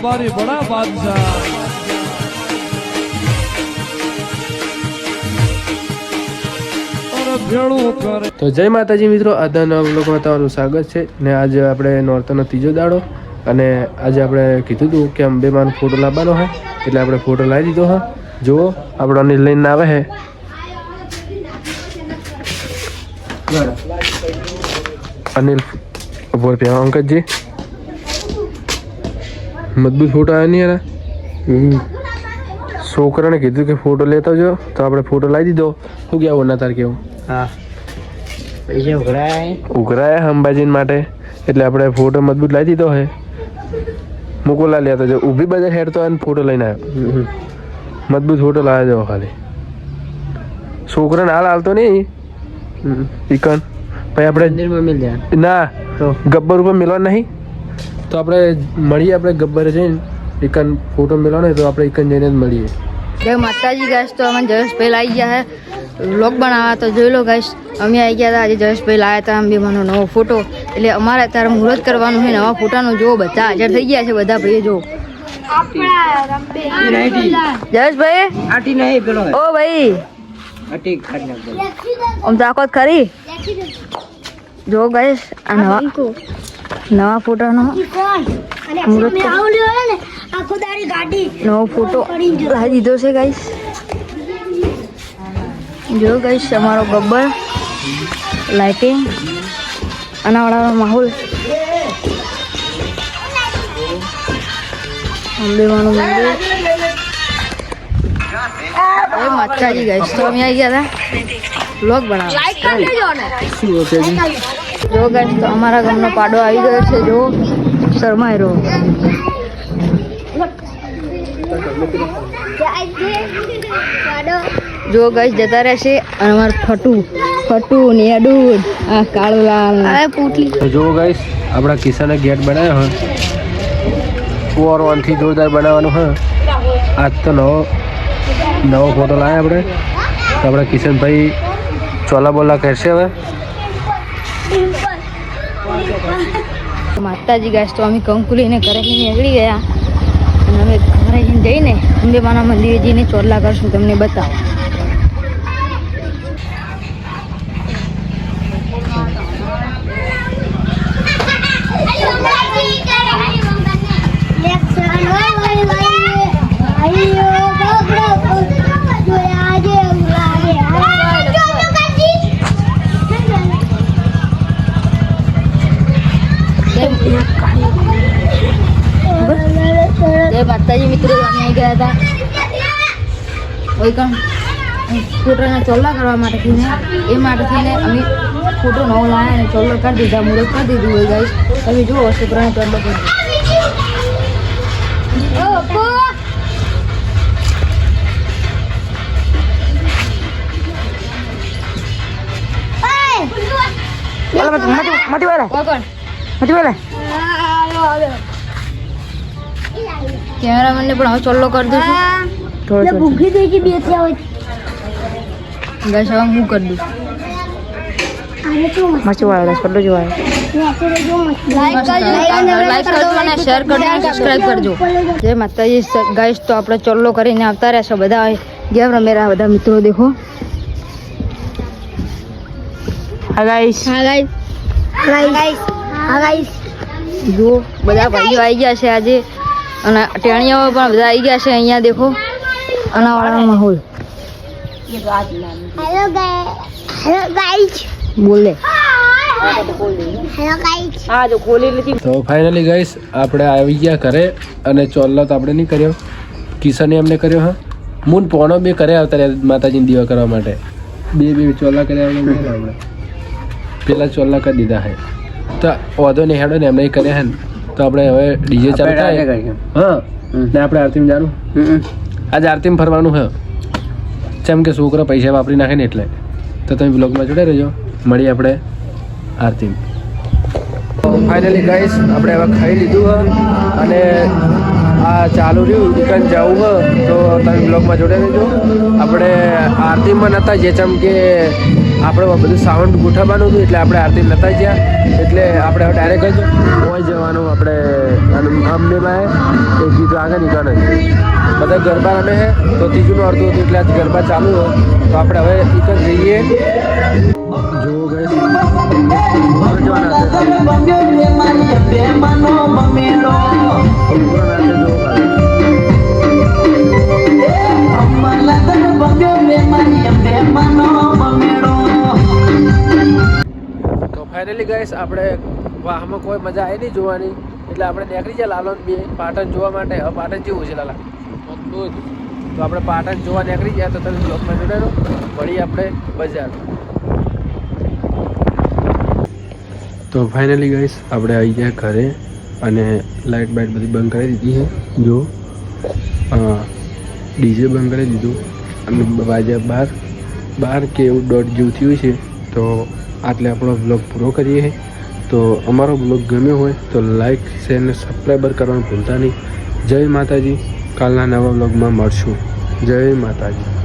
दरबारी बड़ा बादशाह। તો જય માતાજી મિત્રો, આજના વ્લોગમાં તમારું સ્વાગત છે ને આજે આપણે નોરતાનો ત્રીજો દાડો અને આજે આપણે કીધું હતું કે અંબેમાનો ફોટો લાવવાનો હોય એટલે આપણે ફોટો લાવી દીધો હોય. જુઓ આપણો અનિલ લઈને આવે છે. અનિલ ઉપર પ્યા અંકજી મજબૂત ફોટો આવ્યો નહીં એના. છોકરાને કીધું કે ફોટો લેતા જો તો આપણે ફોટો લાવી દીધો. શું કહેવું ના તાર કેવું? હા પૈસા ઉઘરાયા અંબાજી માટે એટલે આપણે ફોટો મજબૂત લાવી દીધો હે. મુકોલા લેતો જો ઊભી બજાર હેડ તો ફોટો લઈને આવ્યો. મજબૂત ફોટો લાવ્યા જાવ ખાલી. છોકરાને હાલ હાલતો નહીં ઈકન પછી આપણે ના ગબ્બર ઉપર મિલવા નહીં તો આપણે મળીએ. આપણે ગબ્બરે જઈને ઈકન ફોટો મિલવાનો તો આપણે ઈકન જઈને જ મળીએ. જય માતાજી ગાઈસ. તો અમે જયેશભાઈ લાવી ગયા હે વ્લોગ બનાવવા, તો જોઈ લો ગાઈસ. અમે આવી ગયા હતા આજે જયેશભાઈ લાવ્યા હતા અંબેમાનો નવો ફોટો, એટલે અમારે અત્યારે મુહૂર્ત કરવાનું છે નવા ફોટાનું. જો બધા હાજર થઈ ગયા છે બધા ભાઈઓ. જો જયેશભાઈ ઓ ભાઈ આમ તાકાત ખરી. જો ગાઈસ આ નવા ફોટાનો નવો ફોટો લાવી દીધો છે ગાઈસ. જો ગાઈસ અમારો ગબ્બર, લાઇટિંગ, અનાવાળાનો માહોલ, અંબેમાનું મંદિર. માતાજી ગાઈસ. તો અમે આવી ગયા હતા વ્લોગ બનાવવા. જો ગાઈસ તો અમારા ગામનો પાડો આવી ગયો છે. જો શરમાઈ રહ્યો. જો ગાઈસ જતા રહેશે અને અમારું ફટુ ને અડું આ કાળુલાલ પૂટલી. જો ગાઈસ આપણા કિસાને ગેટ બનાવ્યો હોય ઓર ઓનથી જોરદાર બનાવવાનું હોય. આજ તો નવો ફોટો લાવ્યા આપણે. તો આપણા કિશનભાઈ ચોલા બોલા કરશે હવે. માતાજી ગાઈસ તો અમે કંકુ લઈને ઘરે નીકળી ગયા અને અમે ઘરે જઈને અંબેમાના મંદિરે જઈને ચોરલા કરશું, તમને બતાવો. જય માતાજી મિત્રો, અમે આવી ગયા હતા ફોટોને ચોલ્લા કરવા માટે થઈને એ માટે થઈને અમે ફોટો નવો લાવ્યા અને ચોલ્લો કરી દીધા, મુહૂર્ત કરી દીધું હોય ગાઈસ. તમે જુઓ છોકરાને ચોલ્લો કરી કેમેરામેન ને પણ હવે ચોલ્લો કરી દઉં છું. ભૂખી થઈ ગઈ બે ગાઈસ. હવે હું કરી દઉં. લાઈક કરજો અને શેર કરજો અને સબસ્ક્રાઇબ કરજો. જય માતાજી ગાઈસ. તો આપણે ચોલ્લો કરીને આવતા રહેશો બધા. ગેમ રમેરા બધા મિત્રો દેખો. હા ગાઈસ. જો બધા ભાઈઓ આવી ગયા છે આજે અને ટેણીઓ પણ બધા આવી ગયા છે અહીંયા. દેખો અનાવાળાનો માહોલ. બોલે તો ફાઇનલી ગાઈસ આપણે આવી ગયા ઘરે અને ચોલ્લો તો આપણે નહીં કર્યો, કિશને એમને કર્યો. હા મૂન પોણો બે કર્યા આવતા માતાજીને દીવા કરવા માટે. બે ચોલ્લા કર્યા આપણે પેલા ચોલ્લા કરી દીધા હે. તો વાંધો નહીં હેડો ને એમને કર્યા હે ને. તો આપણે હવે ડીજે ચાલુ થાય. હા ને આપણે આરતીમાં જવાનું. આજે આરતીમાં ફરવાનું હે. જેમ કે છોકરા પૈસા વાપરી નાખે ને એટલે. તો તમે બ્લોગમાં જોડાઈ રહેજો. મળીએ આપણે આરતીમાં. ફાઇનલી ગાઈસ આપણે હવે ખાઈ લીધું હે અને આ ચાલુ રહ્યું દુકાન જવું હોય તો તમે બ્લોગમાં જોડાઈ રહેજો. આપણે આરતીમાં નહોતા જે ચમ કે આપણે બધું સાઉન્ડ ગોઠવવાનું હતું એટલે આપણે આરતી નહોતા ગયા એટલે આપણે ડાયરેક્ટ જ પહોંચી જવાનું આપણે અને અમને માં એક બીજો આગળ નીકળે બધા ગરબા રમે છે તો ત્રીજું અડધું હતું એટલે આજ ગરબા ચાલુ હોય તો આપણે હવે એક જ જઈએ જુઓ ગઈ તો ફાઇનલી ગાઈસ આપણે વાહમાં કોઈ મજા આવી નહીં જોવાની એટલે આપણે નીકળી જાય લાલોન બે પાટણ જોવા માટે. હવે પાટણ જેવું છે લાલા તો આપણે પાટણ જોવા નીકળી ગયા તો તમે બ્લોકમાં જોડાયો વળી આપણે બજાર. તો ફાઇનલી ગાઈસ આપણે આવી ગયા ઘરે અને લાઇટ બાઇટ બધી બંધ કરી દીધી છે. જો ડીજે બંધ કરી દીધું અને વાગ્યા 12 કે એવું દોઢ જેવું થયું છે. તો આટલે આપણો બ્લોગ પૂરો કરીએ છીએ. તો અમારો બ્લોગ ગમ્યો હોય તો લાઈક શેર અને સબસ્ક્રાઈબર કરવાનું ભૂલતા નહીં. જય માતાજી. કાલના નવા બ્લોગમાં મળશું. જય માતાજી.